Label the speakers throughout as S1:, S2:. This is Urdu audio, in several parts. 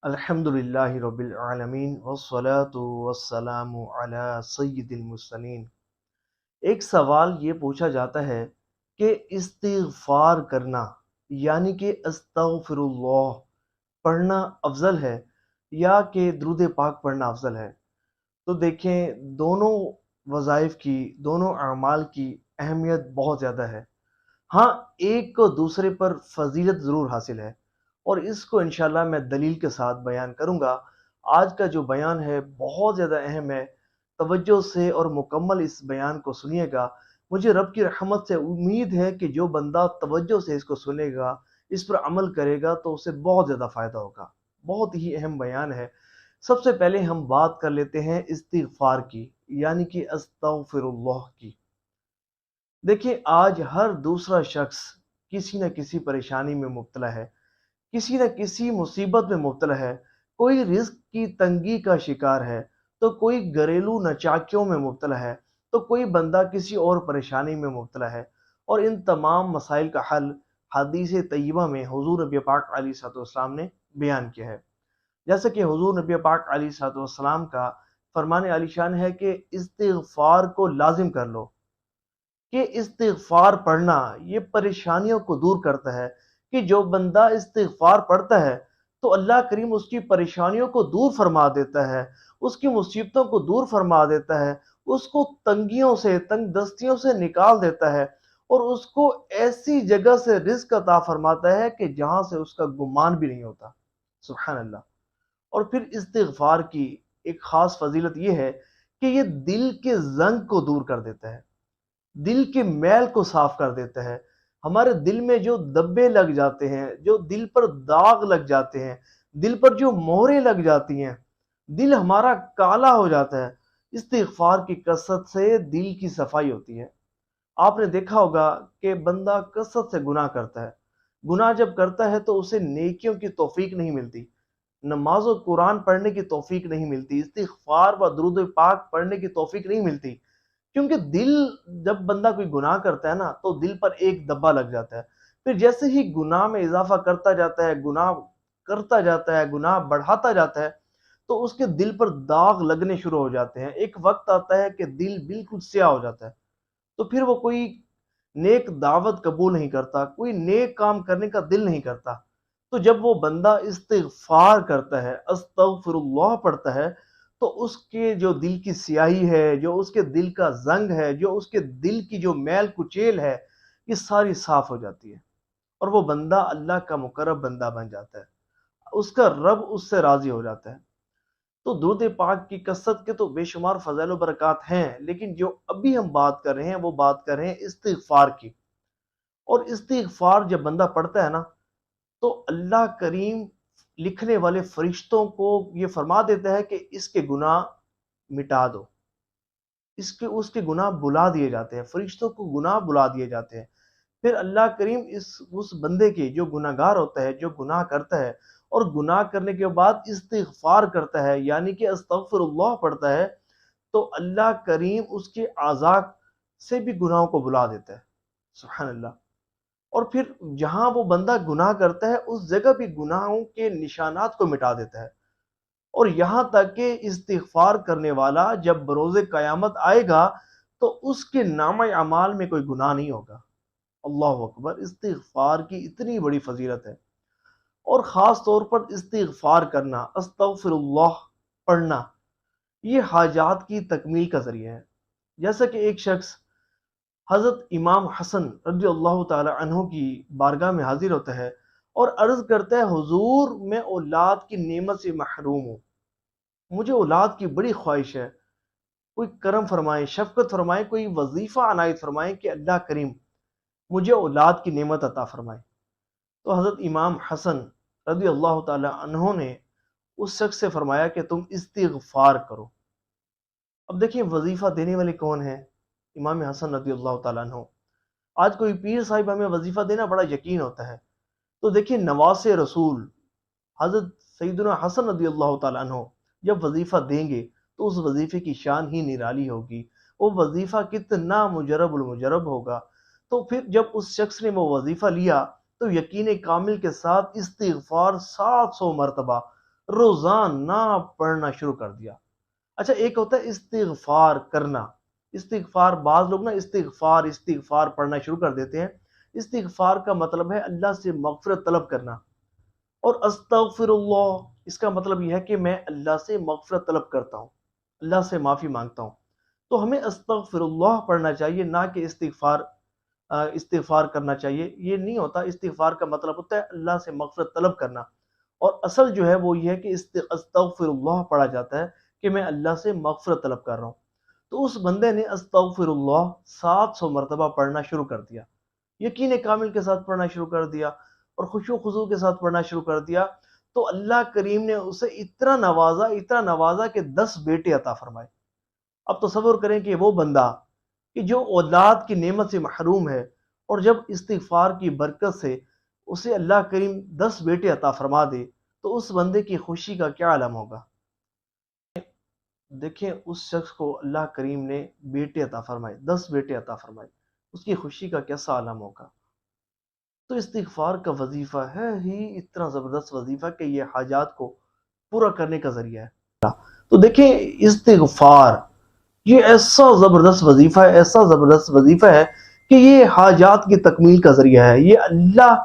S1: الحمدللہ رب العالمین والصلاة والسلام علی سید المرسلین۔ ایک سوال یہ پوچھا جاتا ہے کہ استغفار کرنا یعنی کہ استغفر اللہ پڑھنا افضل ہے یا کہ درود پاک پڑھنا افضل ہے؟ تو دیکھیں، دونوں وظائف کی، دونوں اعمال کی اہمیت بہت زیادہ ہے۔ ہاں، ایک کو دوسرے پر فضیلت ضرور حاصل ہے، اور اس کو انشاءاللہ میں دلیل کے ساتھ بیان کروں گا۔ آج کا جو بیان ہے بہت زیادہ اہم ہے، توجہ سے اور مکمل اس بیان کو سنیے گا۔ مجھے رب کی رحمت سے امید ہے کہ جو بندہ توجہ سے اس کو سنے گا، اس پر عمل کرے گا، تو اسے بہت زیادہ فائدہ ہوگا۔ بہت ہی اہم بیان ہے۔ سب سے پہلے ہم بات کر لیتے ہیں استغفار کی، یعنی کہ استغفر اللہ کی۔ دیکھیں، آج ہر دوسرا شخص کسی نہ کسی پریشانی میں مبتلا ہے، کسی نہ کسی مصیبت میں مبتلا ہے۔ کوئی رزق کی تنگی کا شکار ہے، تو کوئی گھریلو نچاکیوں میں مبتلا ہے، تو کوئی بندہ کسی اور پریشانی میں مبتلا ہے۔ اور ان تمام مسائل کا حل حدیث طیبہ میں حضور نبی پاک علیہ الصلوۃ والسلام نے بیان کیا ہے۔ جیسا کہ حضور نبی پاک علیہ الصلوۃ والسلام کا فرمان علی شان ہے کہ استغفار کو لازم کر لو، کہ استغفار پڑھنا یہ پریشانیوں کو دور کرتا ہے۔ کہ جو بندہ استغفار پڑھتا ہے تو اللہ کریم اس کی پریشانیوں کو دور فرما دیتا ہے، اس کی مصیبتوں کو دور فرما دیتا ہے، اس کو تنگیوں سے، تنگ دستیوں سے نکال دیتا ہے، اور اس کو ایسی جگہ سے رزق عطا فرماتا ہے کہ جہاں سے اس کا گمان بھی نہیں ہوتا۔ سبحان اللہ۔ اور پھر استغفار کی ایک خاص فضیلت یہ ہے کہ یہ دل کے زنگ کو دور کر دیتا ہے، دل کے میل کو صاف کر دیتا ہے۔ ہمارے دل میں جو دبے لگ جاتے ہیں، جو دل پر داغ لگ جاتے ہیں، دل پر جو مہریں لگ جاتی ہیں، دل ہمارا کالا ہو جاتا ہے، استغفار کی کثرت سے دل کی صفائی ہوتی ہے۔ آپ نے دیکھا ہوگا کہ بندہ کثرت سے گناہ کرتا ہے، گناہ جب کرتا ہے تو اسے نیکیوں کی توفیق نہیں ملتی، نماز و قرآن پڑھنے کی توفیق نہیں ملتی، استغفار و درود پاک پڑھنے کی توفیق نہیں ملتی، کیونکہ دل، جب بندہ کوئی گناہ کرتا ہے نا تو دل پر ایک دبا لگ جاتا ہے۔ پھر جیسے ہی گناہ میں اضافہ کرتا جاتا ہے، گناہ کرتا جاتا ہے، گناہ بڑھاتا جاتا ہے، تو اس کے دل پر داغ لگنے شروع ہو جاتے ہیں۔ ایک وقت آتا ہے کہ دل بالکل سیاہ ہو جاتا ہے، تو پھر وہ کوئی نیک دعوت قبول نہیں کرتا، کوئی نیک کام کرنے کا دل نہیں کرتا۔ تو جب وہ بندہ استغفار کرتا ہے، استغفر اللہ پڑھتا ہے، تو اس کے جو دل کی سیاہی ہے، جو اس کے دل کا زنگ ہے، جو اس کے دل کی جو میل کچیل ہے، یہ ساری صاف ہو جاتی ہے، اور وہ بندہ اللہ کا مقرب بندہ بن جاتا ہے، اس کا رب اس سے راضی ہو جاتا ہے۔ تو درود پاک کی کثرت کے تو بے شمار فضائل و برکات ہیں، لیکن جو ابھی ہم بات کر رہے ہیں وہ بات کر رہے ہیں استغفار کی۔ اور استغفار جب بندہ پڑھتا ہے نا، تو اللہ کریم لکھنے والے فرشتوں کو یہ فرما دیتا ہے کہ اس کے گناہ مٹا دو، اس کے گناہ بلا دیے جاتے ہیں، فرشتوں کو گناہ بلا دیے جاتے ہیں۔ پھر اللہ کریم اس بندے کے جو گناہ گار ہوتا ہے، جو گناہ کرتا ہے، اور گناہ کرنے کے بعد استغفار کرتا ہے، یعنی کہ استغفر اللہ پڑھتا ہے، تو اللہ کریم اس کے اعضاء سے بھی گناہوں کو بلا دیتا ہے۔ سبحان اللہ۔ اور پھر جہاں وہ بندہ گناہ کرتا ہے اس جگہ بھی گناہوں کے نشانات کو مٹا دیتا ہے، اور یہاں تک کہ استغفار کرنے والا جب بروز قیامت آئے گا تو اس کے نامہ اعمال میں کوئی گناہ نہیں ہوگا۔ اللہ اکبر! استغفار کی اتنی بڑی فضیلت ہے، اور خاص طور پر استغفار کرنا، استغفر اللہ پڑھنا، یہ حاجات کی تکمیل کا ذریعہ ہے۔ جیسا کہ ایک شخص حضرت امام حسن رضی اللہ تعالی عنہ کی بارگاہ میں حاضر ہوتا ہے اور عرض کرتا ہے، حضور میں اولاد کی نعمت سے محروم ہوں، مجھے اولاد کی بڑی خواہش ہے، کوئی کرم فرمائیں، شفقت فرمائیں، کوئی وظیفہ عنایت فرمائیں کہ اللہ کریم مجھے اولاد کی نعمت عطا فرمائے۔ تو حضرت امام حسن رضی اللہ تعالی عنہ نے اس شخص سے فرمایا کہ تم استغفار کرو۔ اب دیکھیں، وظیفہ دینے والے کون ہیں؟ امام حسن رضی اللہ تعالیٰ عنہ۔ آج کوئی پیر صاحب ہمیں وظیفہ دینا بڑا یقین ہوتا ہے، تو دیکھیں نواز رسول حضرت سیدنا حسن رضی اللہ تعالیٰ عنہ جب وظیفہ دیں گے تو اس وظیفے کی شان ہی نرالی ہوگی، وہ وظیفہ کتنا مجرب المجرب ہوگا۔ تو پھر جب اس شخص نے وہ وظیفہ لیا تو یقین کامل کے ساتھ استغفار 700 مرتبہ روزانہ پڑھنا شروع کر دیا۔ اچھا، ایک ہوتا ہے استغفار کرنا۔ استغفار، بعض لوگ نا استغفار پڑھنا شروع کر دیتے ہیں۔ استغفار کا مطلب ہے اللہ سے مغفرت طلب کرنا، اور استغفر اللہ اس کا مطلب یہ ہے کہ میں اللہ سے مغفرت طلب کرتا ہوں، اللہ سے معافی مانگتا ہوں۔ تو ہمیں استغفر اللہ پڑھنا چاہیے، نہ کہ استغفار کرنا چاہیے۔ یہ نہیں ہوتا، استغفار کا مطلب ہوتا ہے اللہ سے مغفرت طلب کرنا، اور اصل جو ہے وہ یہ ہے کہ استغفر اللہ پڑھا جاتا ہے کہ میں اللہ سے مغفرت طلب کر رہا ہوں۔ تو اس بندے نے استغفر اللہ 700 مرتبہ پڑھنا شروع کر دیا، یقین کامل کے ساتھ پڑھنا شروع کر دیا، اور خشوع و خضوع کے ساتھ پڑھنا شروع کر دیا۔ تو اللہ کریم نے اسے اتنا نوازا کہ 10 بیٹے عطا فرمائے۔ اب تصور کریں کہ وہ بندہ کہ جو اولاد کی نعمت سے محروم ہے، اور جب استغفار کی برکت سے اسے اللہ کریم 10 بیٹے عطا فرما دے، تو اس بندے کی خوشی کا کیا عالم ہوگا۔ دیکھیں اس شخص کو اللہ کریم نے بیٹے عطا فرمائے، 10 بیٹے عطا فرمائے، اس کی خوشی کا کیسا عالم ہوگا۔ تو استغفار کا وظیفہ ہے ہی اتنا زبردست وظیفہ کہ یہ حاجات کو پورا کرنے کا ذریعہ ہے۔ تو دیکھیں استغفار یہ ایسا زبردست وظیفہ ہے کہ یہ حاجات کی تکمیل کا ذریعہ ہے، یہ اللہ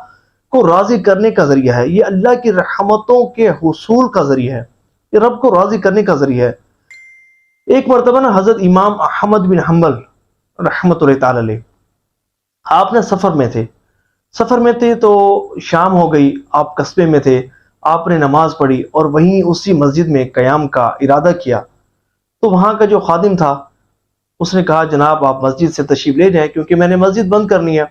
S1: کو راضی کرنے کا ذریعہ ہے، یہ اللہ کی رحمتوں کے حصول کا ذریعہ ہے، یہ رب کو راضی کرنے کا ذریعہ ہے۔ ایک مرتبہ نا حضرت امام احمد بن حنبل رحمۃ اللہ تعالی علیہ، آپ نے سفر میں تھے تو شام ہو گئی، آپ قصبے میں تھے، آپ نے نماز پڑھی اور وہیں اسی مسجد میں قیام کا ارادہ کیا۔ تو وہاں کا جو خادم تھا اس نے کہا جناب آپ مسجد سے تشریف لے جائیں کیونکہ میں نے مسجد بند کرنی ہے۔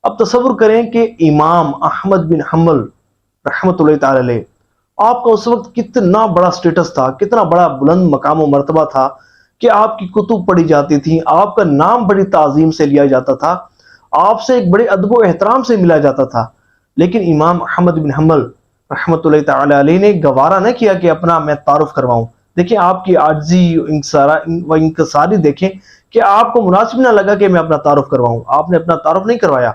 S1: اب تصور کریں کہ امام احمد بن حنبل رحمۃ اللہ تعالی علیہ، آپ کا اس وقت کتنا بڑا سٹیٹس تھا، کتنا بڑا بلند مقام و مرتبہ تھا کہ آپ کی کتب پڑھی جاتی تھی، آپ کا نام بڑی تعظیم سے لیا جاتا تھا، آپ سے ایک بڑے ادب و احترام سے ملا جاتا تھا۔ لیکن امام احمد بن حنبل رحمۃ اللہ تعالی علیہ نے گوارا نہ کیا کہ اپنا میں تعارف کرواؤں۔ دیکھیں آپ کی عاجزی و انکساری دیکھیں کہ آپ کو مناسب نہ لگا کہ میں اپنا تعارف کرواؤں، آپ نے اپنا تعارف نہیں کروایا۔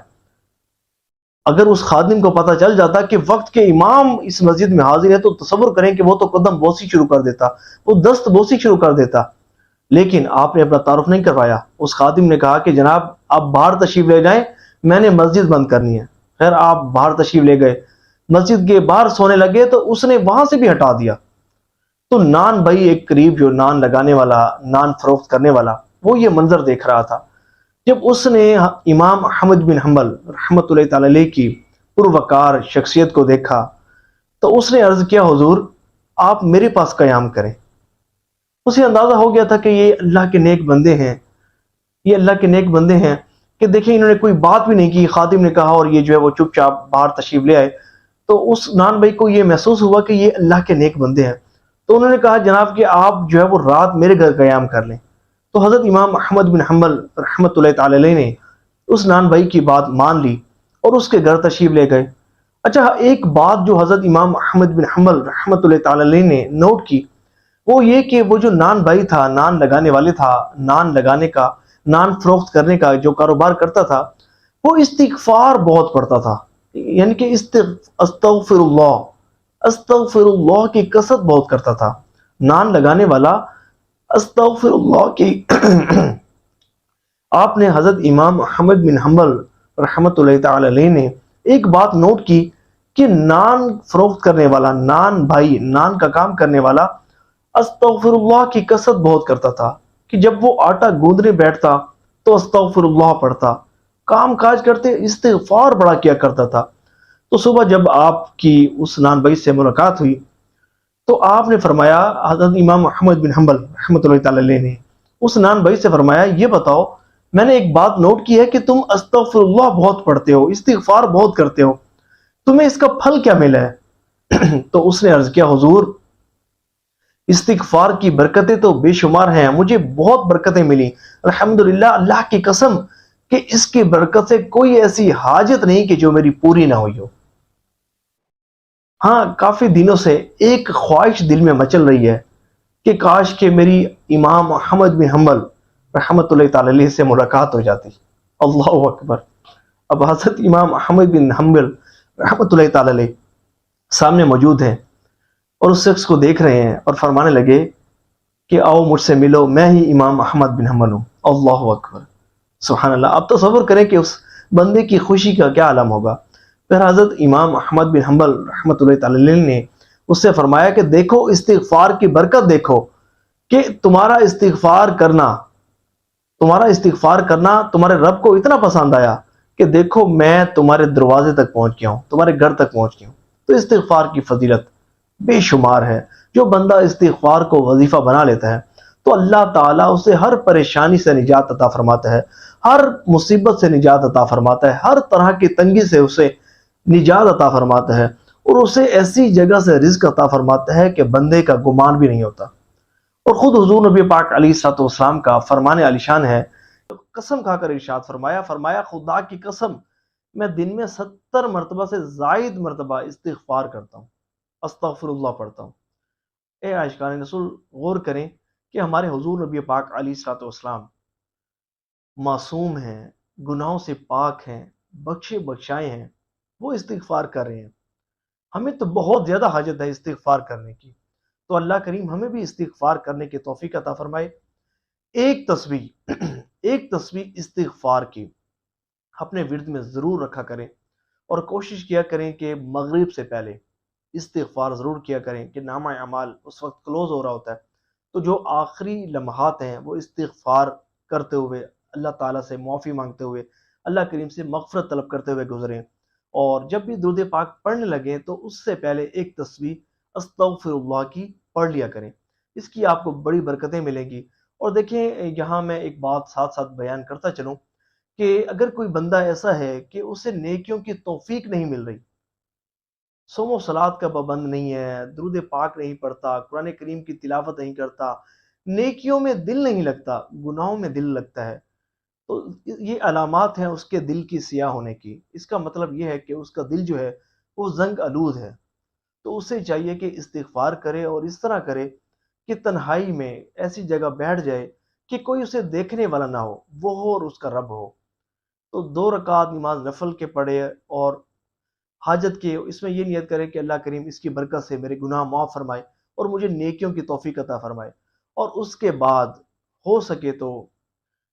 S1: اگر اس خادم کو پتہ چل جاتا کہ وقت کے امام اس مسجد میں حاضر ہے تو تصور کریں کہ وہ تو قدم بوسی شروع کر دیتا، وہ دست بوسی شروع کر دیتا۔ لیکن آپ نے اپنا تعارف نہیں کروایا۔ اس خادم نے کہا کہ جناب آپ باہر تشریف لے جائیں، میں نے مسجد بند کرنی ہے۔ خیر آپ باہر تشریف لے گئے، مسجد کے باہر سونے لگے تو اس نے وہاں سے بھی ہٹا دیا۔ تو نان بھائی ایک قریب جو نان لگانے والا، نان فروخت کرنے والا، وہ یہ منظر دیکھ رہا تھا۔ جب اس نے امام احمد بن حنبل رحمۃ اللہ تعالی علیہ کی پروقار شخصیت کو دیکھا تو اس نے عرض کیا حضور آپ میرے پاس قیام کریں۔ اسے اندازہ ہو گیا تھا کہ یہ اللہ کے نیک بندے ہیں، یہ اللہ کے نیک بندے ہیں کہ دیکھیں انہوں نے کوئی بات بھی نہیں کی، خادم نے کہا اور یہ جو ہے وہ چپ چاپ باہر تشریف لے آئے۔ تو اس نان بھائی کو یہ محسوس ہوا کہ یہ اللہ کے نیک بندے ہیں، تو انہوں نے کہا جناب کہ آپ جو ہے وہ رات میرے گھر قیام کر لیں۔ تو حضرت امام احمد بن حنبل رحمۃ اللہ تعالی علیہ نے اس نان بھائی کی بات مان لی اور اس کے گھر تشریف لے گئے۔ اچھا ایک بات جو حضرت امام احمد بن حنبل رحمۃ اللہ تعالی علیہ نے نوٹ کی وہ یہ کہ وہ جو نان بھائی تھا، نان لگانے والے تھا، نان لگانے کا، نان فروخت کرنے کا جو کاروبار کرتا تھا، وہ استغفار بہت پڑھتا تھا، یعنی کہ استغفر اللہ کی کثرت بہت کرتا تھا۔ نان لگانے والا استغفر اللہ کی آپ نے حضرت امام احمد بن حنبل رحمۃ اللہ تعالی علیہ نے ایک بات نوٹ کی کہ نان فروخت کرنے والا، نان بھائی، نان کا کام کرنے والا استغفر اللہ کی کثرت بہت کرتا تھا کہ جب وہ آٹا گوندنے بیٹھتا تو استغفر اللہ پڑھتا، کام کاج کرتے استغفار بڑا کیا کرتا تھا۔ تو صبح جب آپ کی اس نان بھائی سے ملاقات ہوئی تو آپ نے فرمایا، حضرت امام محمد بن حنبل رحمۃ اللہ تعالی علیہ نے اس نان بھائی سے فرمایا یہ بتاؤ میں نے ایک بات نوٹ کی ہے کہ تم استغفر اللہ بہت پڑھتے ہو، استغفار بہت کرتے ہو، تمہیں اس کا پھل کیا ملا ہے؟ تو اس نے عرض کیا حضور استغفار کی برکتیں تو بے شمار ہیں، مجھے بہت برکتیں ملی الحمدللہ، اللہ کی قسم کہ اس کی برکت سے کوئی ایسی حاجت نہیں کہ جو میری پوری نہ ہوئی ہو۔ ہاں کافی دنوں سے ایک خواہش دل میں مچل رہی ہے کہ کاش کہ میری امام احمد بن حنبل رحمۃ اللہ تعالی علیہ سے ملاقات ہو جاتی۔ اللہ اکبر! اب حضرت امام احمد بن حنبل رحمۃ اللہ تعالی علیہ سامنے موجود ہیں اور اس شخص کو دیکھ رہے ہیں اور فرمانے لگے کہ آؤ مجھ سے ملو، میں ہی امام احمد بن حنبل ہوں۔ اللہ اکبر، سبحان اللہ۔ آپ تصور کریں کہ اس بندے کی خوشی کا کیا عالم ہوگا۔ پھر حضرت امام احمد بن حنبل رحمۃ اللہ تعالی علیہ نے اس سے فرمایا کہ دیکھو استغفار کی برکت، دیکھو کہ تمہارا استغفار کرنا تمہارے رب کو اتنا پسند آیا کہ دیکھو میں تمہارے دروازے تک پہنچ گیا ہوں، تمہارے گھر تک پہنچ گیا ہوں۔ تو استغفار کی فضیلت بے شمار ہے۔ جو بندہ استغفار کو وظیفہ بنا لیتا ہے تو اللہ تعالیٰ اسے ہر پریشانی سے نجات عطا فرماتا ہے، ہر مصیبت سے نجات عطا فرماتا ہے، ہر طرح کی تنگی سے اسے نجات عطا فرماتا ہے، اور اسے ایسی جگہ سے رزق عطا فرماتا ہے کہ بندے کا گمان بھی نہیں ہوتا۔ اور خود حضور نبی پاک علیہ الصلوۃ والسلام کا فرمان عالی شان ہے، قسم کھا کر ارشاد فرمایا خدا کی قسم میں دن میں 70 مرتبہ سے زائد مرتبہ استغفار کرتا ہوں، استغفر اللہ پڑھتا ہوں۔ اے عاشقان رسول، غور کریں کہ ہمارے حضور نبی پاک علیہ الصلوۃ والسلام معصوم ہیں، گناہوں سے پاک ہیں، بخشے بخشائے ہیں، وہ استغفار کر رہے ہیں۔ ہمیں تو بہت زیادہ حاجت ہے استغفار کرنے کی، تو اللہ کریم ہمیں بھی استغفار کرنے کی توفیق عطا فرمائے۔ ایک تسبیح استغفار کی اپنے ورد میں ضرور رکھا کریں، اور کوشش کیا کریں کہ مغرب سے پہلے استغفار ضرور کیا کریں کہ نامہ اعمال اس وقت کلوز ہو رہا ہوتا ہے، تو جو آخری لمحات ہیں وہ استغفار کرتے ہوئے، اللہ تعالیٰ سے معافی مانگتے ہوئے، اللہ کریم سے مغفرت طلب کرتے ہوئے گزریں۔ اور جب بھی درود پاک پڑھنے لگیں تو اس سے پہلے ایک تسبیح استغفر اللہ کی پڑھ لیا کریں، اس کی آپ کو بڑی برکتیں ملیں گی۔ اور دیکھیں، یہاں میں ایک بات ساتھ ساتھ بیان کرتا چلوں کہ اگر کوئی بندہ ایسا ہے کہ اسے نیکیوں کی توفیق نہیں مل رہی، صوم و صلات کا پابند نہیں ہے، درود پاک نہیں پڑھتا، قرآن کریم کی تلاوت نہیں کرتا، نیکیوں میں دل نہیں لگتا، گناہوں میں دل لگتا ہے، تو یہ علامات ہیں اس کے دل کی سیاہ ہونے کی۔ اس کا مطلب یہ ہے کہ اس کا دل جو ہے وہ زنگ آلود ہے۔ تو اسے چاہیے کہ استغفار کرے، اور اس طرح کرے کہ تنہائی میں ایسی جگہ بیٹھ جائے کہ کوئی اسے دیکھنے والا نہ ہو، وہ ہو اور اس کا رب ہو۔ تو 2 رکعت نماز نفل کے پڑھے، اور حاجت کے اس میں یہ نیت کرے کہ اللہ کریم اس کی برکت سے میرے گناہ معاف فرمائے اور مجھے نیکیوں کی توفیق عطا فرمائے۔ اور اس کے بعد ہو سکے تو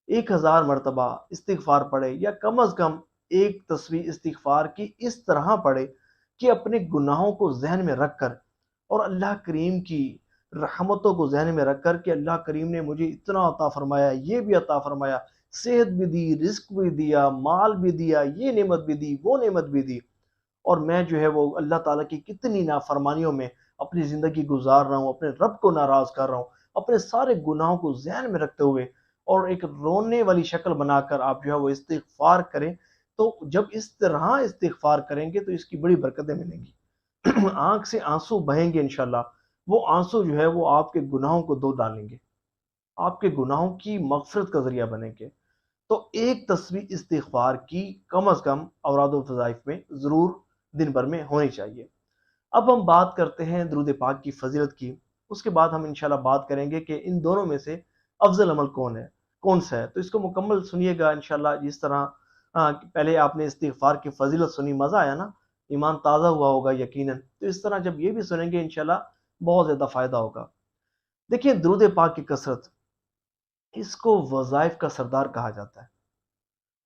S1: 1000 مرتبہ استغفار پڑھے، یا کم از کم ایک تسبیح استغفار کی اس طرح پڑھے کہ اپنے گناہوں کو ذہن میں رکھ کر، اور اللہ کریم کی رحمتوں کو ذہن میں رکھ کر کہ اللہ کریم نے مجھے اتنا عطا فرمایا، یہ بھی عطا فرمایا، صحت بھی دی، رزق بھی دیا، مال بھی دیا، یہ نعمت بھی دی، وہ نعمت بھی دی، اور میں جو ہے وہ اللہ تعالیٰ کی کتنی نافرمانیوں میں اپنی زندگی گزار رہا ہوں، اپنے رب کو ناراض کر رہا ہوں، اپنے سارے گناہوں کو ذہن میں رکھتے ہوئے اور ایک رونے والی شکل بنا کر آپ جو ہے وہ استغفار کریں۔ تو جب اس طرح استغفار کریں گے تو اس کی بڑی برکتیں ملیں گی۔ آنکھ سے آنسو بہیں گے انشاءاللہ، وہ آنسو جو ہے وہ آپ کے گناہوں کو دھو ڈالیں گے، آپ کے گناہوں کی مغفرت کا ذریعہ بنیں گے۔ تو ایک تسبیح استغفار کی کم از کم اوراد و وظائف میں ضرور دن بھر میں ہونی چاہیے۔ اب ہم بات کرتے ہیں درود پاک کی فضیلت کی، اس کے بعد ہم انشاءاللہ بات کریں گے کہ ان دونوں میں سے افضل عمل کون سا ہے۔ تو اس کو مکمل سنیے گا انشاءاللہ۔ جس طرح پہلے آپ نے استغفار کی فضیلت سنی، مزہ آیا نا، ایمان تازہ ہوا ہوگا یقیناً، تو اس طرح جب یہ بھی سنیں گے انشاءاللہ بہت زیادہ فائدہ ہوگا۔ دیکھیں، درود پاک کی کثرت، اس کو وظائف کا سردار کہا جاتا ہے،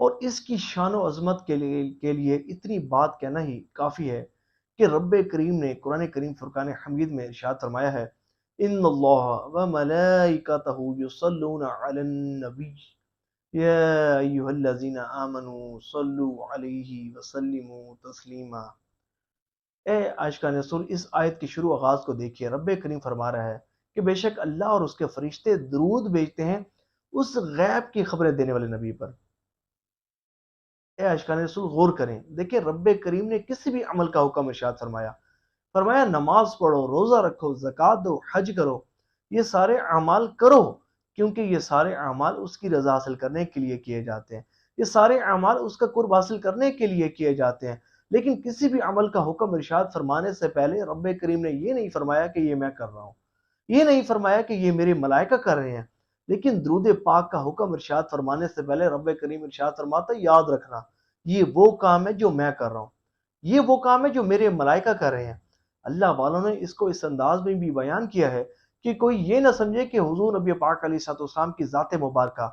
S1: اور اس کی شان و عظمت کے لیے اتنی بات کہنا ہی کافی ہے کہ رب کریم نے قرآن کریم فرقان حمید میں ارشاد فرمایا ہے، ان اللہ و ملائکتہ یصلون علی النبی یا ایھا الذین آمنوا صلوا علیہ وسلموا تسلیما۔ اے عاشقان رسول، اس آیت کی شروع آغاز کو دیکھیے، رب کریم فرما رہا ہے کہ بے شک اللہ اور اس کے فرشتے درود بھیجتے ہیں اس غیب کی خبریں دینے والے نبی پر۔ اے عاشقان رسول، غور کریں، دیکھیں رب کریم نے کسی بھی عمل کا حکم ارشاد فرمایا نماز پڑھو، روزہ رکھو، زکوٰۃ دو، حج کرو، یہ سارے اعمال کرو، کیونکہ یہ سارے اعمال اس کی رضا حاصل کرنے کے لیے کیے جاتے ہیں، یہ سارے اعمال اس کا قرب حاصل کرنے کے لیے کیے جاتے ہیں۔ لیکن کسی بھی عمل کا حکم ارشاد فرمانے سے پہلے رب کریم نے یہ نہیں فرمایا کہ یہ میں کر رہا ہوں، یہ نہیں فرمایا کہ یہ میرے ملائکہ کر رہے ہیں، لیکن درود پاک کا حکم ارشاد فرمانے سے پہلے رب کریم ارشاد فرماتا ہے یاد رکھنا یہ وہ کام ہے جو میں کر رہا ہوں، یہ وہ کام ہے جو میرے ملائکہ کر رہے ہیں۔ اللہ والوں نے اس کو اس انداز میں بھی بیان کیا ہے کہ کوئی یہ نہ سمجھے کہ حضور نبی پاک علیہ الصلوۃ والسلام کی ذات مبارکہ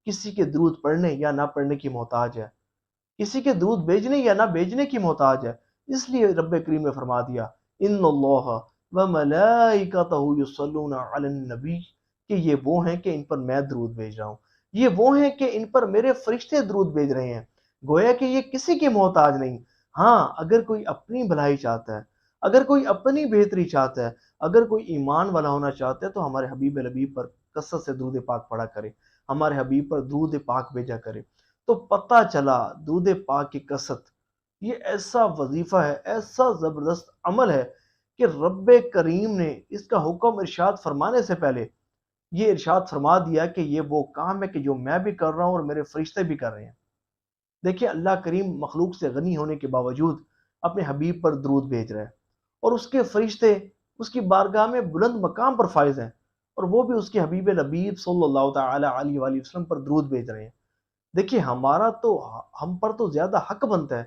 S1: کسی کے درود پڑھنے یا نہ پڑھنے کی محتاج ہے، کسی کے درود بھیجنے یا نہ بھیجنے کی محتاج ہے۔ اس لیے رب کریم نے فرما دیا ان اللہ و ملائکتہ یصلون علی النبی، کہ یہ وہ ہیں کہ ان پر میں درود بھیج رہا ہوں، یہ وہ ہیں کہ ان پر میرے فرشتے درود بھیج رہے ہیں۔ گویا کہ یہ کسی کی محتاج نہیں۔ ہاں، اگر کوئی اپنی بھلائی چاہتا ہے، اگر کوئی اپنی بہتری چاہتا ہے، اگر کوئی ایمان والا ہونا چاہتا ہے تو ہمارے حبیب لبیب پر کثرت سے درود پاک پڑھا کرے، ہمارے حبیب پر درود پاک بھیجا کرے۔ تو پتہ چلا درود پاک کی کثرت یہ ایسا وظیفہ ہے، ایسا زبردست عمل ہے کہ رب کریم نے اس کا حکم ارشاد فرمانے سے پہلے یہ ارشاد فرما دیا کہ یہ وہ کام ہے کہ جو میں بھی کر رہا ہوں اور میرے فرشتے بھی کر رہے ہیں۔ دیکھیں، اللہ کریم مخلوق سے غنی ہونے کے باوجود اپنے حبیب پر درود بھیج رہا ہے، اور اس کے فرشتے اس کی بارگاہ میں بلند مقام پر فائز ہیں، اور وہ بھی اس کے حبیب لبیب صلی اللہ تعالی علیہ وآلہ وسلم پر درود بھیج رہے ہیں۔ دیکھیے، ہم پر تو زیادہ حق بنتا ہے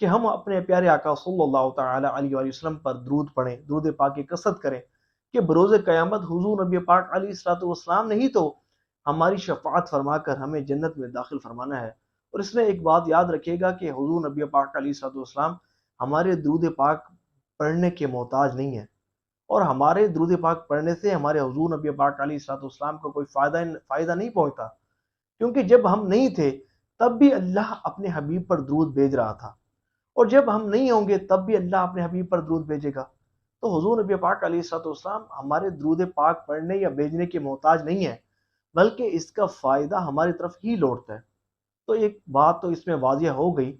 S1: کہ ہم اپنے پیارے آقا صلی اللہ تعالی علیہ وآلہ وسلم پر درود پڑھیں، درود پاک کی کثرت کریں، کہ بروز قیامت حضور نبی پاک علیہ الصلوۃ والسلام نے ہی تو ہماری شفاعت فرما کر ہمیں جنت میں داخل فرمانا ہے۔ اور اس میں ایک بات یاد رکھیے گا کہ حضور نبی پاک علیہ الصلوۃ والسلام ہمارے درود پاک پڑھنے کے محتاج نہیں ہیں، اور ہمارے درود پاک پڑھنے سے ہمارے حضور نبی پاک علیہ الصلوۃ والسلام کو کوئی فائدہ نہیں پہنچتا، کیونکہ جب ہم نہیں تھے تب بھی اللہ اپنے حبیب پر درود بھیج رہا تھا، اور جب ہم نہیں ہوں گے تب بھی اللہ اپنے حبیب پر درود بھیجے گا۔ تو حضور نبی پاک علیہ الصلوۃ والسلام ہمارے درود پاک پڑھنے یا بھیجنے کے محتاج نہیں ہے، بلکہ اس کا فائدہ ہماری طرف ہی لوٹتا ہے۔ تو ایک بات تو اس میں واضح ہو گئی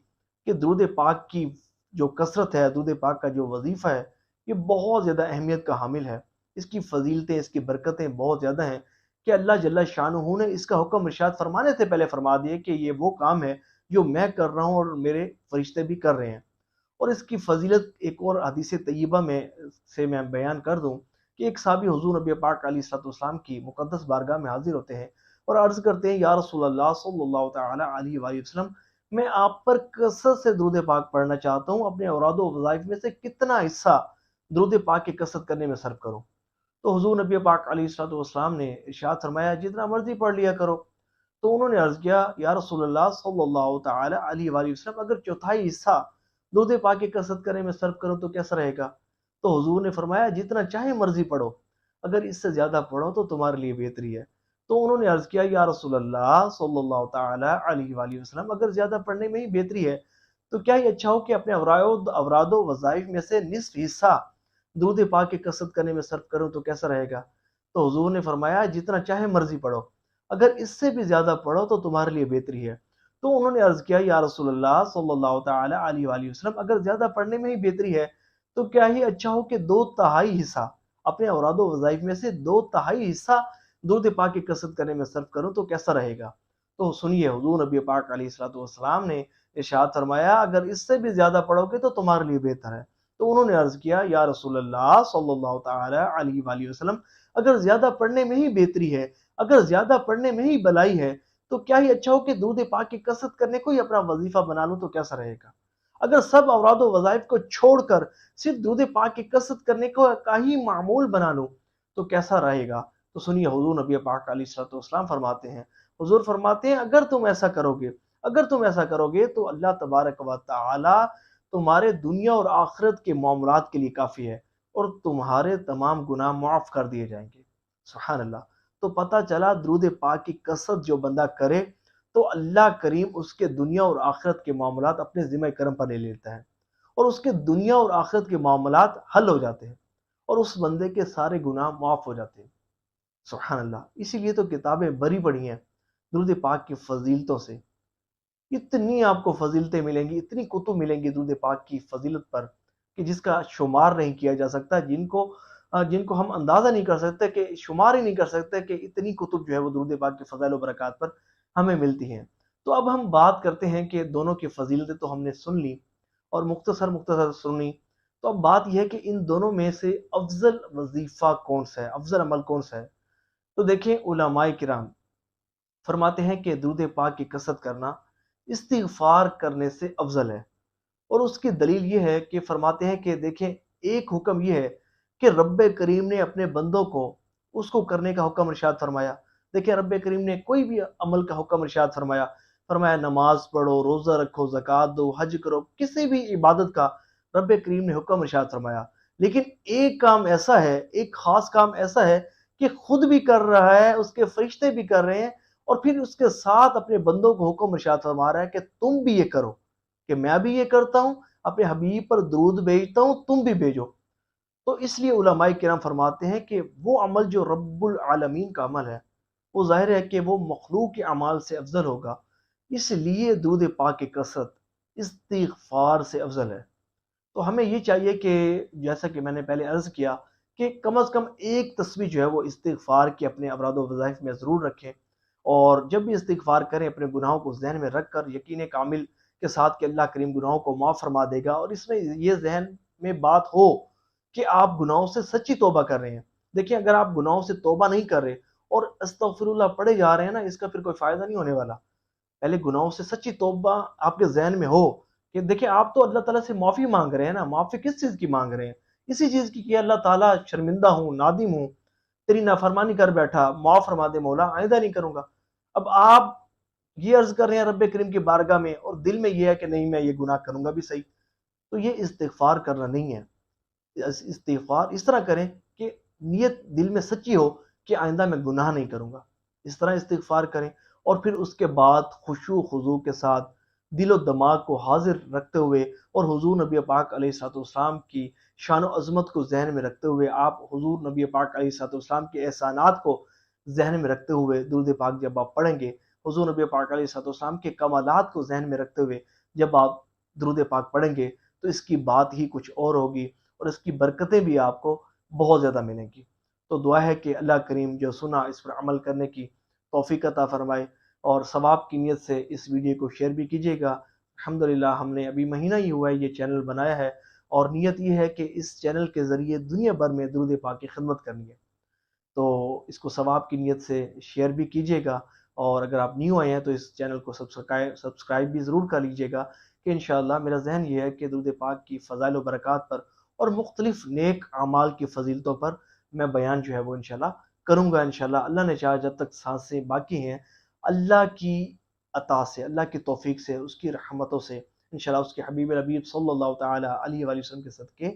S1: کہ درود پاک کی جو کثرت ہے، درود پاک کا جو وظیفہ ہے، یہ بہت زیادہ اہمیت کا حامل ہے۔ اس کی فضیلتیں، اس کی برکتیں بہت زیادہ ہیں کہ اللہ جل شانہ نے اس کا حکم ارشاد فرمانے سے پہلے فرما دیے کہ یہ وہ کام ہے جو میں کر رہا ہوں اور میرے فرشتے بھی کر رہے ہیں۔ اور اس کی فضیلت ایک اور حدیث طیبہ میں بیان کر دوں کہ ایک صحابی حضور نبی پاک علیہ الصلوۃ والسلام کی مقدس بارگاہ میں حاضر ہوتے ہیں اور عرض کرتے ہیں، یا رسول اللہ صلی اللہ تعالی علیہ وآلہ وسلم، میں آپ پر کثرت سے درود پاک پڑھنا چاہتا ہوں، اپنے اوراد و وظائف میں سے کتنا حصہ درود پاک کی کثرت کرنے میں صرف کروں؟ تو حضور نبی پاک علیہ الصلوۃ والسلام نے ارشاد فرمایا، جتنا مرضی پڑھ لیا کرو۔ تو انہوں نے عرض کیا، یا رسول اللہ صلی اللہ تعالی علیہ وآلہ وسلم، اگر چوتھائی حصہ درود پاک کی کثرت کرنے میں صرف کرو تو کیسا رہے گا؟ تو حضور نے فرمایا، جتنا چاہے مرضی پڑھو، اگر اس سے زیادہ پڑھو تو تمہارے لیے بہتری ہے۔ تو انہوں نے عرض کیا، یا رسول اللہ صلی اللہ تعالی علیہ وآلہ وسلم، اگر زیادہ پڑھنے میں ہی بہتری ہے تو کیا یہ اچھا ہو کہ اپنے اوراد و وظائف میں سے نصف حصہ درود پاک کی کثرت کرنے میں صرف کروں تو کیسا رہے گا؟ تو حضور نے فرمایا، جتنا چاہے مرضی پڑھو، اگر اس سے بھی زیادہ پڑھو تو تمہارے لیے بہتری ہے۔ تو انہوں نے عرض کیا، یا رسول اللہ صلی اللہ تعالی علیہ وآلہ وسلم، اگر زیادہ پڑھنے میں ہی بہتری ہے تو کیا ہی اچھا ہو کہ 2/3 حصہ اپنے اوراد و وظائف میں سے 2/3 حصہ درود پاک کی کثرت کرنے میں صرف کروں تو کیسا رہے گا؟ تو سنیے، حضور نبی پاک علیہ الصلوۃ والسلام نے ارشاد فرمایا، اگر اس سے بھی زیادہ پڑھو گے تو تمہارے لیے بہتر ہے۔ تو انہوں نے عرض کیا، یا رسول اللہ صلی اللہ تعالی علیہ وآلہ وسلم، اگر زیادہ پڑھنے میں ہی بہتری ہے، اگر زیادہ پڑھنے میں ہی بلائی ہے تو کیا ہی اچھا ہو کہ درود پاک کی کثرت کرنے کو ہی اپنا وظیفہ بنا لوں تو کیسا رہے گا؟ اگر سب اوراد و وظائف کو چھوڑ کر صرف درود پاک کی کثرت کرنے کو کا ہی معمول بنا لوں تو کیسا رہے گا؟ تو سنیے، حضور نبی پاک علیہ الصلوۃ والسلام فرماتے ہیں، حضور فرماتے ہیں، اگر تم ایسا کرو گے تو اللہ تبارک و تعالی تمہارے دنیا اور آخرت کے معاملات کے لیے کافی ہے، اور تمہارے تمام گناہ معاف کر دیے جائیں گے۔ سبحان اللہ۔ تو پتہ چلا، درود پاک کی کثرت جو بندہ کرے تو اللہ کریم اس کے دنیا اور آخرت کے معاملات اپنے ذمہ کرم پر لے لیتا ہے، اور اس کے دنیا اور آخرت کے معاملات حل ہو جاتے ہیں، اور اس بندے کے سارے گناہ معاف ہو جاتے ہیں۔ سبحان اللہ۔ اسی لیے تو کتابیں بھری پڑی ہیں درود پاک کی فضیلتوں سے۔ اتنی آپ کو فضیلتیں ملیں گی، اتنی کتب ملیں گی درود پاک کی فضیلت پر کہ جس کا شمار نہیں کیا جا سکتا، جن کو ہم اندازہ نہیں کر سکتے، کہ شمار ہی نہیں کر سکتے کہ اتنی کتب جو ہے وہ درود پاک کی فضائل و برکات پر ہمیں ملتی ہیں۔ تو اب ہم بات کرتے ہیں کہ دونوں کی فضیلتیں تو ہم نے سن لی اور مختصر سنی، تو اب بات یہ ہے کہ ان دونوں میں سے افضل وظیفہ کون سا ہے، افضل عمل کون سا ہے؟ تو دیکھیں، علماء کرام فرماتے ہیں کہ درود پاک کی کثرت کرنا استغفار کرنے سے افضل ہے، اور اس کی دلیل یہ ہے کہ فرماتے ہیں کہ دیکھیں، ایک حکم یہ ہے کہ رب کریم نے اپنے بندوں کو اس کو کرنے کا حکم ارشاد فرمایا. دیکھیں رب کریم نے کوئی بھی عمل کا حکم ارشاد فرمایا، فرمایا نماز پڑھو، روزہ رکھو، زکوٰۃ دو، حج کرو، کسی بھی عبادت کا رب کریم نے حکم ارشاد فرمایا. لیکن ایک کام ایسا ہے، ایک خاص کام ایسا ہے کہ خود بھی کر رہا ہے، اس کے فرشتے بھی کر رہے ہیں، اور پھر اس کے ساتھ اپنے بندوں کو حکم ارشاد فرما رہا ہے کہ تم بھی یہ کرو، کہ میں بھی یہ کرتا ہوں، اپنے حبیب پر درود بھیجتا ہوں، تم بھی بھیجو. تو اس لیے علماء کرام فرماتے ہیں کہ وہ عمل جو رب العالمین کا عمل ہے، وہ ظاہر ہے کہ وہ مخلوق کے اعمال سے افضل ہوگا. اس لیے درود پاک کی کثرت استغفار سے افضل ہے. تو ہمیں یہ چاہیے کہ جیسا کہ میں نے پہلے عرض کیا کہ کم از کم ایک تسبیح جو ہے وہ استغفار کے اپنے اوراد و وظائف میں ضرور رکھیں، اور جب بھی استغفار کریں اپنے گناہوں کو ذہن میں رکھ کر یقین کامل کے ساتھ کہ اللہ کریم گناہوں کو معاف فرما دے گا. اور اس میں یہ ذہن میں بات ہو کہ آپ گناہوں سے سچی توبہ کر رہے ہیں. دیکھیں اگر آپ گناہوں سے توبہ نہیں کر رہے اور استغفر اللہ پڑھے جا رہے ہیں نا، اس کا پھر کوئی فائدہ نہیں ہونے والا. پہلے گناہوں سے سچی توبہ آپ کے ذہن میں ہو کہ دیکھیں آپ تو اللہ تعالیٰ سے معافی مانگ رہے ہیں نا، معافی کس چیز کی مانگ رہے ہیں؟ اسی چیز کی کہ اللہ تعالیٰ شرمندہ ہوں، نادم ہوں، تیری نافرمانی کر بیٹھا، معاف فرما دے مولا، آئندہ نہیں کروں گا. اب آپ یہ عرض کر رہے ہیں رب کریم کی بارگاہ میں، اور دل میں یہ ہے کہ نہیں میں یہ گناہ کروں گا بھی صحیح. تو یہ استغفار کرنا نہیں ہے. استغفار اس طرح کریں کہ نیت دل میں سچی ہو کہ آئندہ میں گناہ نہیں کروں گا، اس طرح استغفار کریں. اور پھر اس کے بعد خشوع و خضوع کے ساتھ دل و دماغ کو حاضر رکھتے ہوئے اور حضور نبی پاک علیہ الصلوۃ والسلام کی شان و عظمت کو ذہن میں رکھتے ہوئے، آپ حضور نبی پاک علیہ الصلوۃ والسلام کے احسانات کو ذہن میں رکھتے ہوئے درود پاک جب آپ پڑھیں گے، حضور نبی پاک علیہ الصلوۃ والسلام کے کمالات کو ذہن میں رکھتے ہوئے جب آپ درود پاک پڑھیں گے، تو اس کی بات ہی کچھ اور ہوگی، اور اس کی برکتیں بھی آپ کو بہت زیادہ ملیں گی. تو دعا ہے کہ اللہ کریم جو سنا اس پر عمل کرنے کی توفیق عطا فرمائے، اور ثواب کی نیت سے اس ویڈیو کو شیئر بھی کیجیے گا. الحمدللہ ہم نے ابھی مہینہ ہی ہوا ہے یہ چینل بنایا ہے، اور نیت یہ ہے کہ اس چینل کے ذریعے دنیا بھر میں درود پاک کی خدمت کرنی ہے. تو اس کو ثواب کی نیت سے شیئر بھی کیجیے گا، اور اگر آپ نیو آئے ہیں تو اس چینل کو سبسکرائب بھی ضرور کر لیجیے گا، کہ انشاءاللہ میرا ذہن یہ ہے کہ درود پاک کی فضائل و برکات پر اور مختلف نیک اعمال کی فضیلتوں پر میں بیان جو ہے وہ انشاءاللہ کروں گا. انشاءاللہ اللہ نے چاہا جب تک سانسیں باقی ہیں، اللہ کی عطا سے، اللہ کی توفیق سے، اس کی رحمتوں سے انشاءاللہ، اس کے حبیب الحبیب صلی اللہ تعالی علیہ وآلہ وسلم کے صدقے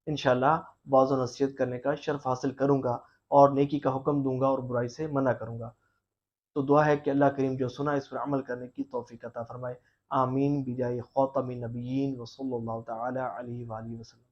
S1: انشاءاللہ واعظ و نصیحت کرنے کا شرف حاصل کروں گا، اور نیکی کا حکم دوں گا اور برائی سے منع کروں گا. تو دعا ہے کہ اللہ کریم جو سنا اس پر عمل کرنے کی توفیق عطا فرمائے. آمین بجائے خاتم النبیین و صلی اللہ تعالی علیہ وآلہ وسلم.